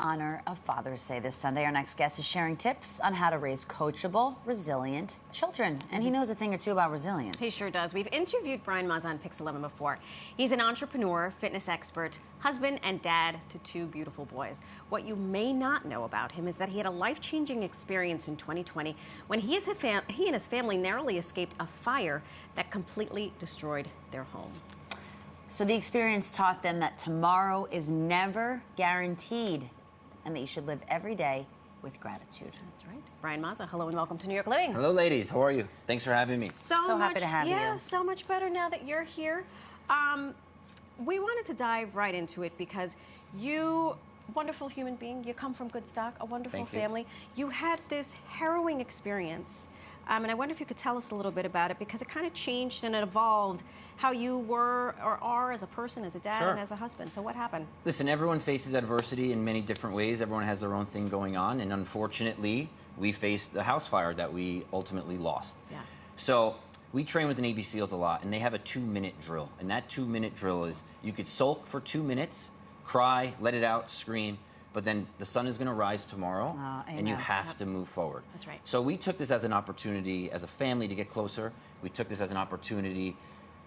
honor of Father's Day this Sunday, our next guest is sharing tips on how to raise coachable, resilient children. And he knows a thing or two about resilience. He sure does. We've interviewed Brian Mazza on Pix 11 before. He's an entrepreneur, fitness expert, husband and dad to two beautiful boys. What you may not know about him is that he had a life-changing experience in 2020 when he and his family narrowly escaped a fire that completely destroyed their home. So the experience taught them that tomorrow is never guaranteed and that you should live every day with gratitude. That's right. Brian Mazza, hello and welcome to New York Living. Hello, ladies. How are you? Thanks for having me. So happy to have you. Yeah, so much better now that you're here. We wanted to dive right into it because you, wonderful human being, you come from good stock, a wonderful family. You had this harrowing experience. And I wonder if you could tell us a little bit about it because it kind of changed and it evolved how you were or are as a person, as a dad, and as a husband. So what happened? Listen, everyone faces adversity in many different ways. Everyone has their own thing going on. And unfortunately, we faced a house fire that we ultimately lost. Yeah. So we train with the Navy SEALs a lot, and they have a 2-minute drill. And that 2-minute drill is you could sulk for 2 minutes, cry, let it out, scream, but then the sun is going to rise tomorrow, and you have to move forward. That's right. So we took this as an opportunity as a family to get closer. We took this as an opportunity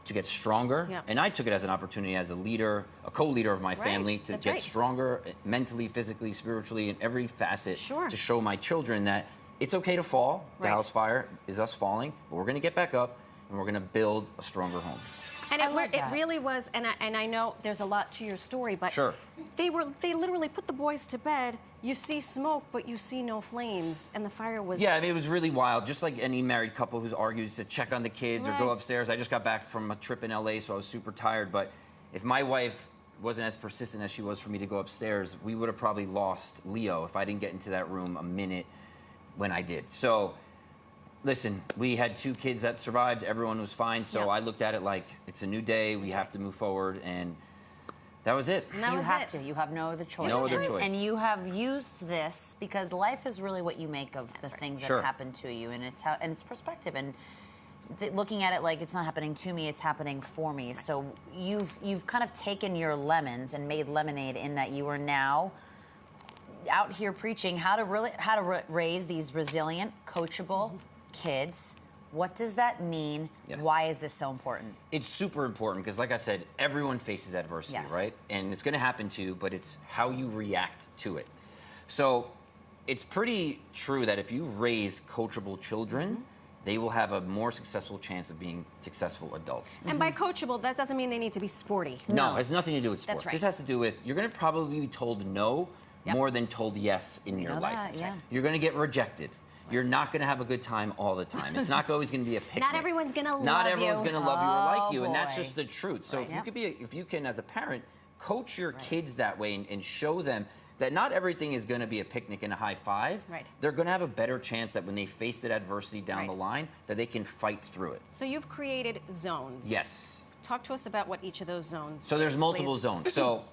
to get stronger. And I took it as an opportunity as a leader, a co-leader of my family, to get stronger mentally, physically, spiritually, in every facet, to show my children that it's okay to fall. The house fire is us falling, but we're going to get back up, and we're going to build a stronger home. And it really was, and I know there's a lot to your story, but they literally put the boys to bed. You see smoke, but you see no flames, and the fire was... Yeah, I mean, it was really wild. Just like any married couple who argues to check on the kids or go upstairs. I just got back from a trip in LA, so I was super tired. But if my wife wasn't as persistent as she was for me to go upstairs, we would have probably lost Leo if I didn't get into that room a minute when I did. So... Listen, we had 2 kids that survived. Everyone was fine. So I looked at it like it's a new day. We have to move forward. And that was it. You have to. You have no other choice. No other choice. And you have used this because life is really what you make of the things that happen to you. And it's how, and it's perspective. And looking at it like it's not happening to me, it's happening for me. So you've kind of taken your lemons and made lemonade in that you are now out here preaching how to raise these resilient, coachable kids. What does that mean? Why is this so important? It's super important because, like I said, everyone faces adversity, right? And it's going to happen to you, but it's how you react to it. So it's pretty true that if you raise coachable children, they will have a more successful chance of being successful adults. And by coachable, that doesn't mean they need to be sporty. No, it has nothing to do with sports. That's right. This has to do with, you're going to probably be told no more than told yes in your life. You're going to get rejected. You're not going to have a good time all the time. It's not always going to be a picnic. Not everyone's going to love you. Not everyone's going to love you or like you, and that's just the truth. So if you can, as a parent, coach your kids that way and show them that not everything is going to be a picnic and a high five. They're going to have a better chance that when they face that adversity down the line, that they can fight through it. So you've created zones. Yes. Talk to us about what each of those zones So there's multiple zones. So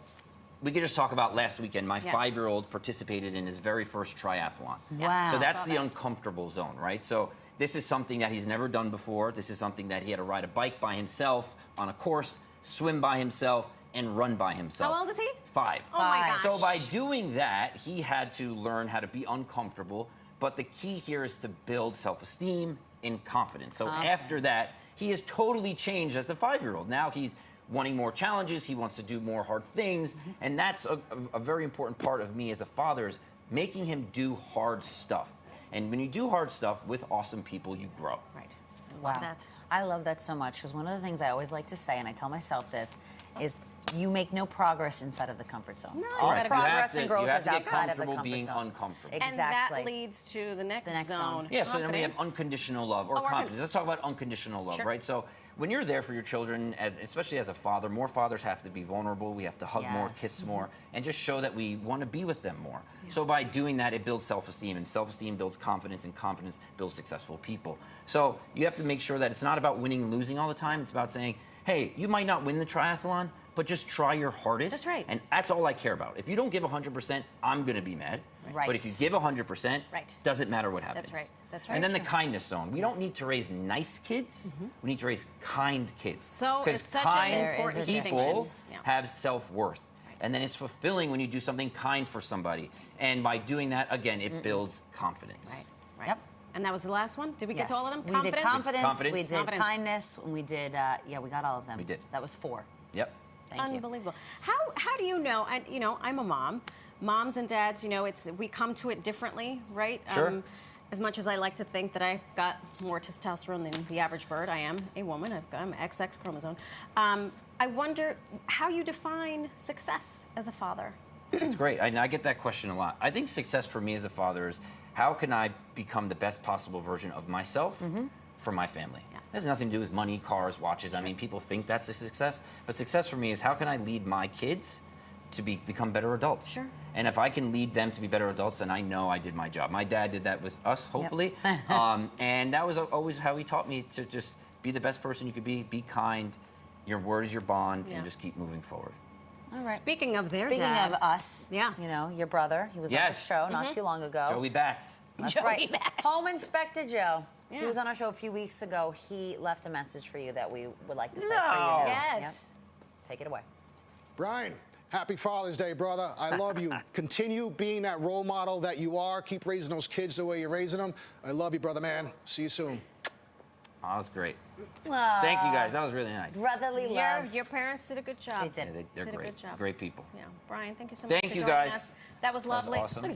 we could just talk about last weekend. My 5-year-old participated in his very first triathlon. Wow. So that's the uncomfortable zone, right? So this is something that he's never done before. This is something that he had to ride a bike by himself on a course, swim by himself, and run by himself. How old is he? 5. Oh my gosh. So by doing that, he had to learn how to be uncomfortable. But the key here is to build self-esteem and confidence. So after that, he has totally changed as a 5-year-old. Now he's wanting more challenges, he wants to do more hard things, and that's a very important part of me as a father is making him do hard stuff. And when you do hard stuff with awesome people, you grow. Right. Wow. I love that so much because one of the things I always like to say, and I tell myself this, is you make no progress inside of the comfort zone. No, all progress and growth is outside of the comfort being zone. uncomfortable. And that leads to the next zone. Yeah, so then we have unconditional love or confidence. Let's talk about unconditional love, right? So when you're there for your children, especially as a father, more fathers have to be vulnerable. We have to hug more, kiss more, and just show that we want to be with them more. So by doing that, it builds self-esteem, and self-esteem builds confidence, and confidence builds successful people. So you have to make sure that it's not about winning and losing all the time. It's about saying, hey, you might not win the triathlon, but just try your hardest. That's right. And that's all I care about. If you don't give 100%, I'm going to be mad. But if you give 100%, doesn't matter what happens. That's right. That's right. And then the kindness zone. We don't need to raise nice kids. We need to raise kind kids. So because it's such kind an important people have self-worth. And then it's fulfilling when you do something kind for somebody. And by doing that, again, it builds confidence. Right. Yep. And that was the last one? Did we get to all of them? We did confidence, we did Confidence. kindness, and we did, yeah, we got all of them. We did. That was 4. Yep. Thank you. Unbelievable. How do you know, and you know, I'm a mom. Moms and dads, you know, we come to it differently, right? Sure. As much as I like to think that I've got more testosterone than the average bird, I am a woman. I'm XX chromosome. I wonder how you define success as a father. It's great. I get that question a lot. I think success for me as a father is how can I become the best possible version of myself for my family? Yeah. It has nothing to do with money, cars, watches. I mean, people think that's a success. But success for me is how can I lead my kids to become better adults? Sure. And if I can lead them to be better adults, then I know I did my job. My dad did that with us, hopefully. And that was always how he taught me to just be the best person you could be kind. Your word is your bond, and just keep moving forward. All right. Speaking of Speaking dad, of us, Yeah. you know, your brother, he was on the show not too long ago. Joey Bats. That's Joey right. Bats. Home Inspector Joe. Yeah. He was on our show a few weeks ago. He left a message for you that we would like to play No. for you now. Yes. Yep. Take it away. Brian, happy Father's Day, brother. I love you. Continue being that role model that you are. Keep raising those kids the way you're raising them. I love you, brother, man. See you soon. Oh, that was great. Thank you, guys. That was really nice. Brotherly love. Your parents did a good job. They did. Yeah, they're Did a great. good job. Great people. Yeah, Brian, thank you so much Thank for you, joining guys. us. That was lovely. awesome. Look,